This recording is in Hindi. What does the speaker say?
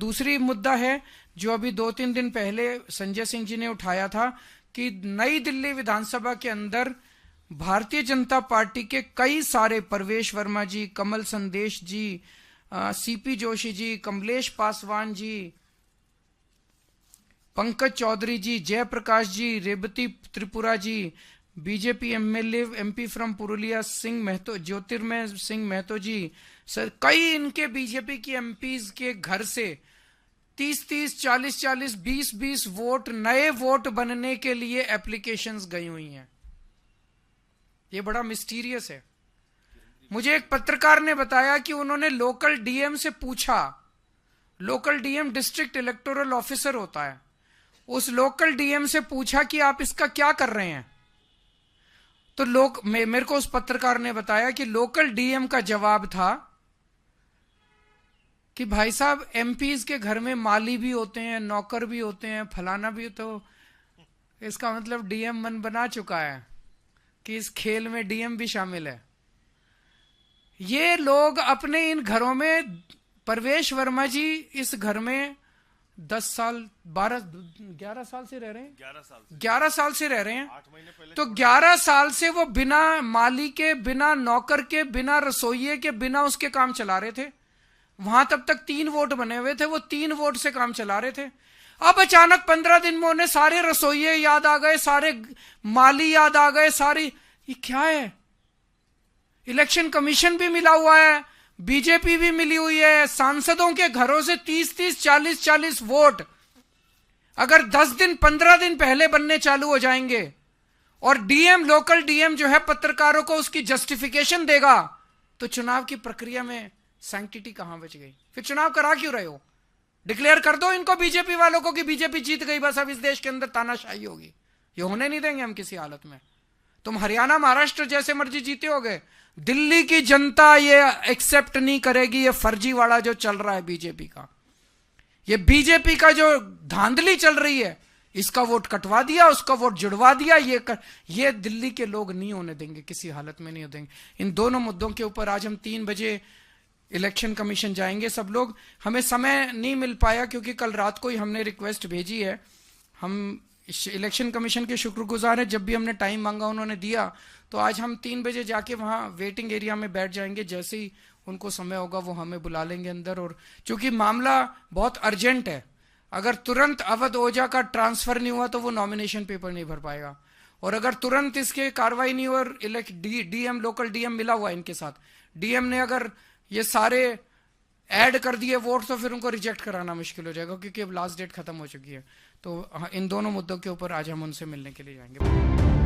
दूसरी मुद्दा है जो अभी 2-3 दिन पहले संजय सिंह जी ने उठाया था कि नई दिल्ली विधानसभा के अंदर भारतीय जनता पार्टी के कई सारे, परवेश Verma ji, Kamal Sandesh ji, CP Joshi ji, Kamlesh Paswan ji, Pankaj Chaudhary ji, Jayprakash ji, Revati Tripura ji, BJP MLA MP from Purulia Singh Mahato, Jyotirmay Singh Mahato ji, sir कई इनके बीजेपी की एमपीज के घर से 30-30, 40-40, 20-20 वोट, नए वोट बनने के लिए एप्लीकेशंस गई हुई हैं। ये बड़ा मिस्टीरियस है। मुझे एक पत्रकार ने बताया कि उन्होंने लोकल डीएम से पूछा, local DM district electoral officer होता है, उस लोकल डीएम से पूछा कि आप इसका क्या कर रहे हैं। तो मेरे को उस पत्रकार ने बताया कि लोकल डीएम का जवाब था कि भाई साहब एमपीज के घर में माली भी होते हैं, नौकर भी होते हैं, फलाना भी, तो इसका मतलब डीएम मन बना चुका है कि इस खेल में डीएम भी शामिल है। ये लोग अपने इन घरों में, परवेश वर्मा जी इस घर में 10 साल 11 साल से रह रहे हैं, 11 साल से रह रहे हैं। 8 महीने पहले तो 11 साल से वो बिना माली के, बिना नौकर के, बिना रसोइये के, बिना उसके काम चला रहे थे। वहां तब तक 3 वोट बने हुए थे, वो 3 वोट से काम चला रहे थे। अब अचानक 15 दिन में उन्हें सारे रसोइये याद आ गए, सारे माली याद आ गए, सारी, ये क्या है? इलेक्शन कमीशन भी मिला हुआ है, बीजेपी भी मिली हुई है, सांसदों के घरों से 30-30, 40-40 वोट अगर 10 दिन 15 दिन पहले बनने चालू हो जाएंगे और डीएम, लोकल डीएम जो है पत्रकारों को उसकी जस्टिफिकेशन देगा, तो चुनाव की प्रक्रिया में सैंक्टिटी कहां बच गई? फिर चुनाव करा क्यों रहे हो? डिक्लेयर कर दो इनको, बीजेपी वालों को, कि बीजेपी जीत गई, बस अब इस देश के अंदर तानाशाही होगी। ये होने नहीं देंगे हम किसी हालत में। तुम हरियाणा, महाराष्ट्र जैसे मर्जी जीते होगे, दिल्ली की जनता ये एक्सेप्ट नहीं करेगी। ये फर्जीवाड़ा जो चल रहा है बीजेपी का, ये बीजेपी का जो धांधली चल रही है, इसका वोट कटवा दिया, उसका वोट जुड़वा दिया, ये दिल्ली के लोग नहीं होने देंगे, किसी हालत में नहीं हो देंगे। इन दोनों मुद्दों के ऊपर आज हम 3 बजे इलेक्शन कमीशन जाएंगे सब लोग। हमें समय नहीं मिल पाया क्योंकि कल रात को ही हमने रिक्वेस्ट भेजी है। हम इलेक्शन कमीशन के शुक्रगुजार हैं, जब भी हमने टाइम मांगा उन्होंने दिया। तो आज हम 3 बजे जाके वहां वेटिंग एरिया में बैठ जाएंगे, जैसे ही उनको समय होगा वो हमें बुला लेंगे अंदर। और चूंकि मामला बहुत अर्जेंट है, अगर तुरंत अवध ओझा का ट्रांसफर नहीं हुआ तो वो नॉमिनेशन पेपर नहीं भर पाएगा, और अगर तुरंत इसके कार्रवाई नहीं हुआ और डीएम, लोकल डीएम मिला हुआ है इनके साथ, डीएम ने अगर ये सारे ऐड कर दिए वोट, तो फिर उनको रिजेक्ट कराना मुश्किल हो जाएगा, क्योंकि अब लास्ट डेट खत्म हो चुकी है। तो इन दोनों मुद्दों के ऊपर आज हम उनसे मिलने के लिए जाएंगे।